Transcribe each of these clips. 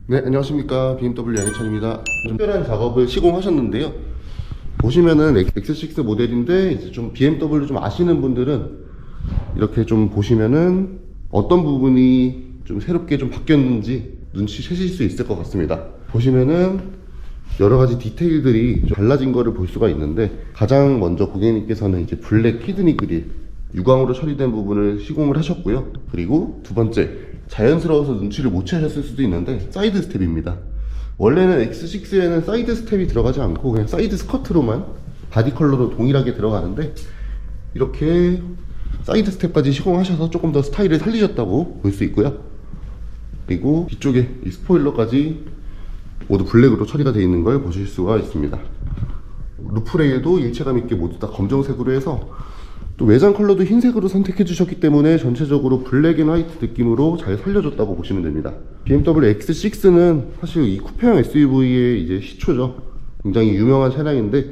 네, 안녕하십니까. BMW 양희찬입니다. 좀 특별한 작업을 시공하셨는데요. 보시면은 X6 모델인데 이제 좀 BMW 좀 아시는 분들은 이렇게 좀 보시면은 어떤 부분이 좀 새롭게 좀 바뀌었는지 눈치채실 수 있을 것 같습니다. 보시면은 여러 가지 디테일들이 좀 달라진 거를 볼 수가 있는데, 가장 먼저 고객님께서는 이제 블랙 키드니 그릴 유광으로 처리된 부분을 시공을 하셨고요. 그리고 두 번째, 자연스러워서 눈치를 못 채셨을 수도 있는데 사이드 스텝입니다. 원래는 X6에는 사이드 스텝이 들어가지 않고 그냥 사이드 스커트로만 바디 컬러로 동일하게 들어가는데, 이렇게 사이드 스텝까지 시공하셔서 조금 더 스타일을 살리셨다고 볼 수 있고요. 그리고 뒤쪽에 이 스포일러까지 모두 블랙으로 처리가 되어 있는 걸 보실 수가 있습니다. 루프레일도 일체감 있게 모두 다 검정색으로 해서, 또 외장 컬러도 흰색으로 선택해 주셨기 때문에 전체적으로 블랙 앤 화이트 느낌으로 잘 살려줬다고 보시면 됩니다. BMW X6는 사실 이 쿠페형 SUV의 이제 시초죠. 굉장히 유명한 차량인데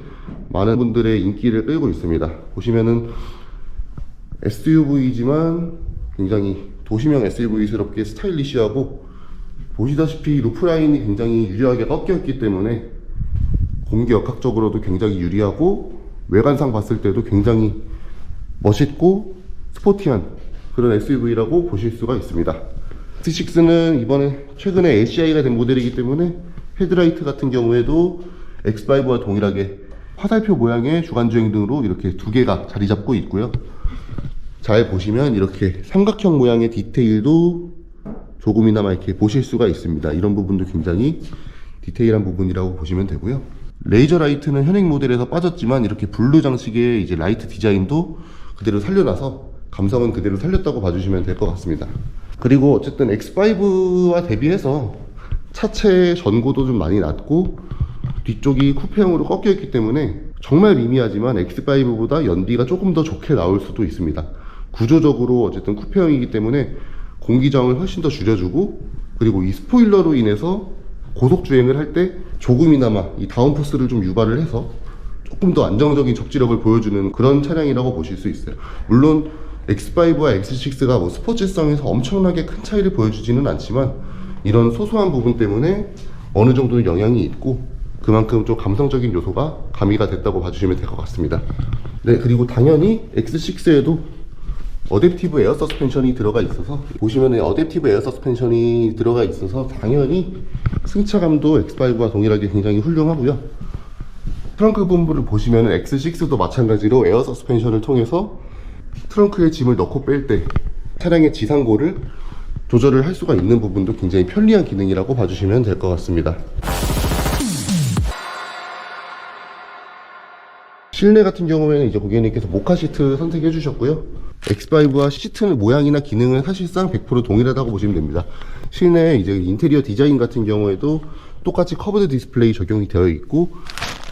많은 분들의 인기를 끌고 있습니다. 보시면은 SUV지만 굉장히 도시명 SUV스럽게 스타일리시하고, 보시다시피 루프라인이 굉장히 유리하게 꺾여 있기 때문에 공기역학적으로도 굉장히 유리하고, 외관상 봤을 때도 굉장히 멋있고 스포티한 그런 SUV라고 보실 수가 있습니다. X6는 이번에 최근에 ACI가 된 모델이기 때문에 헤드라이트 같은 경우에도 X5와 동일하게 화살표 모양의 주간주행 등으로 이렇게 두 개가 자리 잡고 있고요. 잘 보시면 이렇게 삼각형 모양의 디테일도 조금이나마 이렇게 보실 수가 있습니다. 이런 부분도 굉장히 디테일한 부분이라고 보시면 되고요. 레이저 라이트는 현행 모델에서 빠졌지만 이렇게 블루 장식의 이제 라이트 디자인도 그대로 살려놔서 감성은 그대로 살렸다고 봐주시면 될 것 같습니다. 그리고 어쨌든 X5와 대비해서 차체 전고도 좀 많이 낮고 뒤쪽이 쿠페형으로 꺾여 있기 때문에 정말 미미하지만 X5보다 연비가 조금 더 좋게 나올 수도 있습니다. 구조적으로 어쨌든 쿠페형이기 때문에 공기저항을 훨씬 더 줄여주고, 그리고 이 스포일러로 인해서 고속주행을 할 때 조금이나마 이 다운포스를 좀 유발을 해서 조금 더 안정적인 적지력을 보여주는 그런 차량이라고 보실 수 있어요. 물론 X5와 X6가 뭐 스포츠성에서 엄청나게 큰 차이를 보여주지는 않지만 이런 소소한 부분 때문에 어느 정도는 영향이 있고, 그만큼 좀 감성적인 요소가 가미가 됐다고 봐주시면 될 것 같습니다. 네, 그리고 당연히 X6에도 어댑티브 에어 서스펜션이 들어가 있어서, 보시면은 어댑티브 에어 서스펜션이 들어가 있어서 당연히 승차감도 X5와 동일하게 굉장히 훌륭하고요. 트렁크 부분을 보시면은 X6도 마찬가지로 에어 서스펜션을 통해서 트렁크에 짐을 넣고 뺄 때 차량의 지상고를 조절을 할 수가 있는 부분도 굉장히 편리한 기능이라고 봐주시면 될 것 같습니다. 실내 같은 경우에는 이제 고객님께서 모카 시트 선택해 주셨고요. X5와 시트는 모양이나 기능은 사실상 100% 동일하다고 보시면 됩니다. 실내 이제 인테리어 디자인 같은 경우에도 똑같이 커브드 디스플레이 적용이 되어 있고,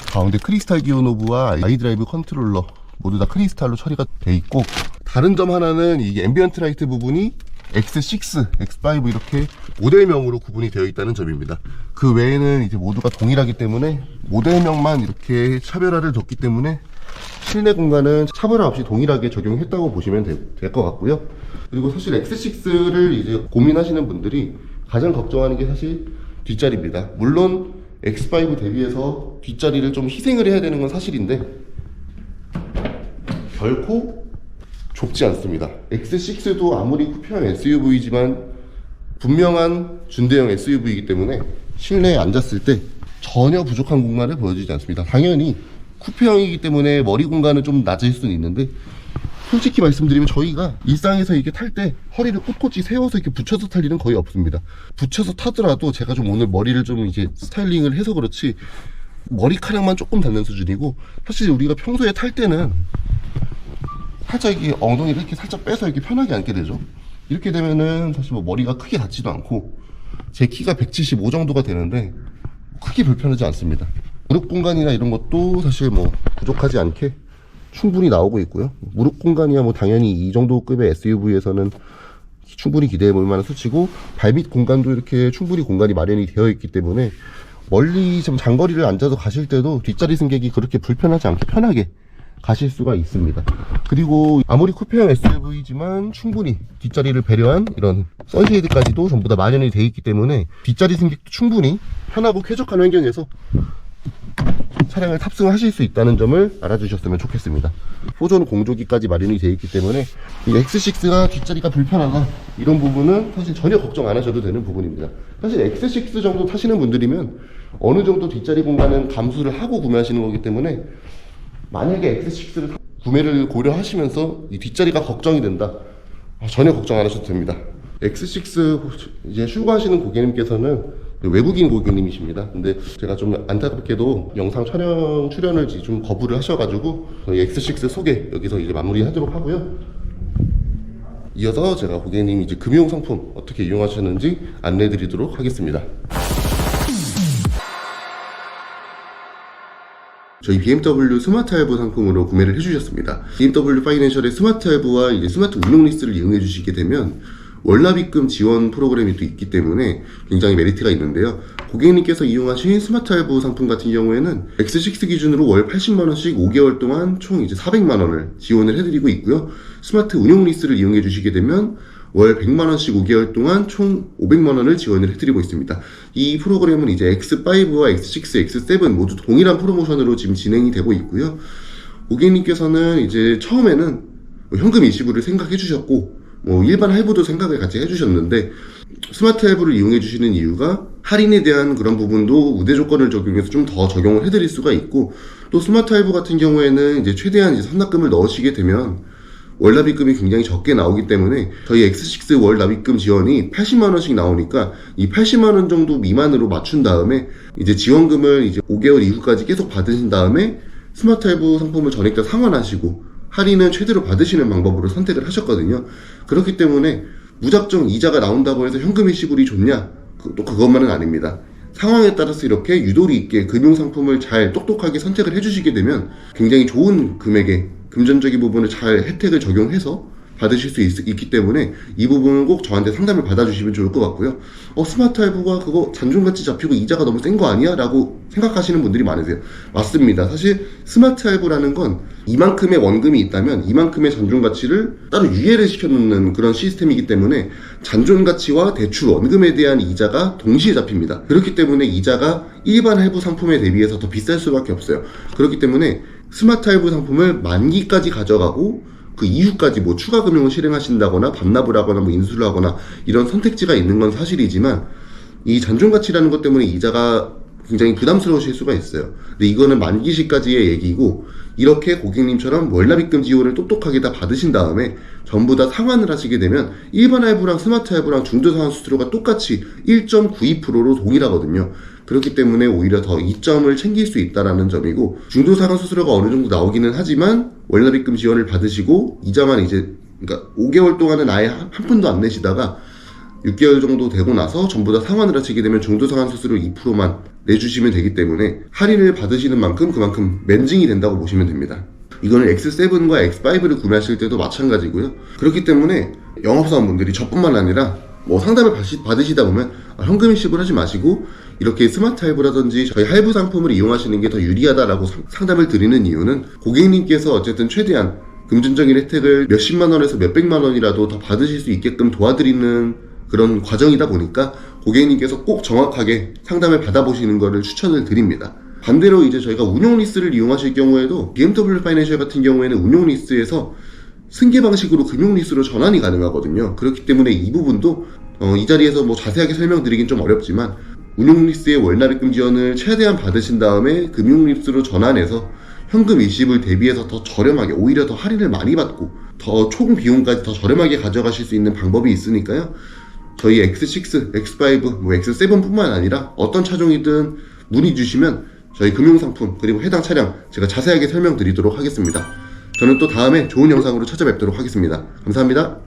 가운데 크리스탈 기어 노브와 아이드라이브 컨트롤러 모두 다 크리스탈로 처리가 되어 있고, 다른 점 하나는 이 앰비언트 라이트 부분이 X6, X5 이렇게 모델명으로 구분이 되어 있다는 점입니다. 그 외에는 이제 모두가 동일하기 때문에 모델명만 이렇게 차별화를 뒀기 때문에 실내 공간은 차별화 없이 동일하게 적용했다고 보시면 될 것 같고요. 그리고 사실 X6를 이제 고민하시는 분들이 가장 걱정하는 게 사실 뒷자리입니다. 물론 X5 대비해서 뒷자리를 좀 희생을 해야 되는 건 사실인데 결코 좁지 않습니다. X6도 아무리 쿠페형 SUV지만 분명한 준대형 SUV이기 때문에 실내에 앉았을 때 전혀 부족한 공간을 보여주지 않습니다. 당연히 쿠페형이기 때문에 머리 공간은 좀 낮을 수는 있는데, 솔직히 말씀드리면 저희가 일상에서 이렇게 탈 때 허리를 꼿꼿이 세워서 이렇게 붙여서 탈 일은 거의 없습니다. 붙여서 타더라도 제가 좀 오늘 머리를 좀 이제 스타일링을 해서 그렇지 머리카락만 조금 닿는 수준이고, 사실 우리가 평소에 탈 때는 살짝 이게 엉덩이를 이렇게 살짝 빼서 이렇게 편하게 앉게 되죠. 이렇게 되면은 사실 뭐 머리가 크게 닿지도 않고, 제 키가 175 정도가 되는데 크게 불편하지 않습니다. 무릎 공간이나 이런 것도 사실 뭐 부족하지 않게 충분히 나오고 있고요. 무릎 공간이야 뭐 당연히 이 정도 급의 SUV에서는 충분히 기대해 볼 만한 수치고, 발밑 공간도 이렇게 충분히 공간이 마련이 되어 있기 때문에 멀리 좀 장거리를 앉아서 가실 때도 뒷자리 승객이 그렇게 불편하지 않게 편하게 가실 수가 있습니다. 그리고 아무리 쿠페형 SUV지만 충분히 뒷자리를 배려한 이런 선쉐이드까지도 전부 다 마련이 되어 있기 때문에 뒷자리 승객도 충분히 편하고 쾌적한 환경에서 차량을 탑승하실 수 있다는 점을 알아주셨으면 좋겠습니다. 호전 공조기까지 마련이 되어 있기 때문에 이 X6가 뒷자리가 불편하다 이런 부분은 사실 전혀 걱정 안 하셔도 되는 부분입니다. 사실 X6 정도 타시는 분들이면 어느 정도 뒷자리 공간은 감수를 하고 구매하시는 거기 때문에 만약에 X6를 구매를 고려하시면서 이 뒷자리가 걱정이 된다, 전혀 걱정 안 하셔도 됩니다. X6 이제 출고하시는 고객님께서는 외국인 고객님이십니다. 근데 제가 좀 안타깝게도 영상 촬영 출연을 좀 거부를 하셔가지고 저희 X6 소개 여기서 이제 마무리하도록 하고요. 이어서 제가 고객님 이제 금융 상품 어떻게 이용하셨는지 안내드리도록 하겠습니다. 저희 BMW 스마트 할부 상품으로 구매를 해주셨습니다. BMW 파이낸셜의 스마트 할부와 이제 스마트 운용 리스를 이용해 주시게 되면 월납입금 지원 프로그램이 또 있기 때문에 굉장히 메리트가 있는데요. 고객님께서 이용하신 스마트 할부 상품 같은 경우에는 X6 기준으로 월 80만원씩 5개월 동안 총 이제 400만원을 지원을 해드리고 있고요. 스마트 운용 리스를 이용해 주시게 되면 월 100만원씩 5개월 동안 총 500만원을 지원을 해드리고 있습니다. 이 프로그램은 이제 X5와 X6, X7 모두 동일한 프로모션으로 지금 진행이 되고 있고요. 고객님께서는 이제 처음에는 현금 일시불을 생각해 주셨고 일반 할부도 생각을 같이 해주셨는데 스마트 할부를 이용해 주시는 이유가 할인에 대한 그런 부분도 우대 조건을 적용해서 좀 더 적용을 해드릴 수가 있고, 또 스마트 할부 같은 경우에는 이제 최대한 이제 선납금을 넣으시게 되면 월납입금이 굉장히 적게 나오기 때문에 저희 X6 월납입금 지원이 80만원씩 나오니까 이 80만원 정도 미만으로 맞춘 다음에 이제 지원금을 이제 5개월 이후까지 계속 받으신 다음에 스마트 할부 상품을 전액 다 상환하시고 할인은 최대로 받으시는 방법으로 선택을 하셨거든요. 그렇기 때문에 무작정 이자가 나온다고 해서 현금 일시불이 좋냐? 또 그것만은 아닙니다. 상황에 따라서 이렇게 유도리 있게 금융상품을 잘 똑똑하게 선택을 해주시게 되면 굉장히 좋은 금액의 금전적인 부분을 잘 혜택을 적용해서 받으실 수 있기 때문에 이 부분은 꼭 저한테 상담을 받아주시면 좋을 것 같고요. 스마트 할부가 그거 잔존같이 잡히고 이자가 너무 센 거 아니야? 라고 생각하시는 분들이 많으세요. 맞습니다. 사실 스마트 할부라는 건 이만큼의 원금이 있다면 이만큼의 잔존가치를 따로 유예를 시켜놓는 그런 시스템이기 때문에 잔존가치와 대출 원금에 대한 이자가 동시에 잡힙니다. 그렇기 때문에 이자가 일반 할부 상품에 대비해서 더 비쌀 수밖에 없어요. 그렇기 때문에 스마트 할부 상품을 만기까지 가져가고 그 이후까지 추가 금융을 실행하신다거나 반납을 하거나 인수를 하거나 이런 선택지가 있는 건 사실이지만 이 잔존가치라는 것 때문에 이자가 굉장히 부담스러우실 수가 있어요. 근데 이거는 만기 시까지의 얘기고, 이렇게 고객님처럼 월납입금 지원을 똑똑하게 다 받으신 다음에 전부 다 상환을 하시게 되면 일반 할부랑 스마트 할부랑 중도상환 수수료가 똑같이 1.92%로 동일하거든요. 그렇기 때문에 오히려 더 이점을 챙길 수 있다는 점이고, 중도상환 수수료가 어느 정도 나오기는 하지만 월납입금 지원을 받으시고 이자만 그러니까 5개월 동안은 아예 한 푼도 안 내시다가 6개월 정도 되고 나서 전부 다 상환을 하시게 되면 중도상환 수수료 2%만 내주시면 되기 때문에 할인을 받으시는 만큼 그만큼 맨징이 된다고 보시면 됩니다. 이거는 X7과 X5를 구매하실 때도 마찬가지고요. 그렇기 때문에 영업사원분들이 저뿐만 아니라 상담을 받으시다 보면 현금 일시불 하지 마시고 이렇게 스마트 할부라든지 저희 할부 상품을 이용하시는 게 더 유리하다라고 상담을 드리는 이유는, 고객님께서 어쨌든 최대한 금전적인 혜택을 몇십만 원에서 몇백만 원이라도 더 받으실 수 있게끔 도와드리는 그런 과정이다 보니까 고객님께서 꼭 정확하게 상담을 받아보시는 것을 추천을 드립니다. 반대로 이제 저희가 운용 리스를 이용하실 경우에도 BMW 파이낸셜 같은 경우에는 운용 리스에서 승계 방식으로 금융 리스로 전환이 가능하거든요. 그렇기 때문에 이 부분도 이 자리에서 자세하게 설명드리긴 좀 어렵지만 운용 리스의 월납입금 지원을 최대한 받으신 다음에 금융 리스로 전환해서 현금 일시불 대비해서 더 저렴하게, 오히려 더 할인을 많이 받고 더 총 비용까지 더 저렴하게 가져가실 수 있는 방법이 있으니까요. 저희 X6, X5, X7 뿐만 아니라 어떤 차종이든 문의 주시면 저희 금융상품 그리고 해당 차량 제가 자세하게 설명드리도록 하겠습니다. 저는 또 다음에 좋은 영상으로 찾아뵙도록 하겠습니다. 감사합니다.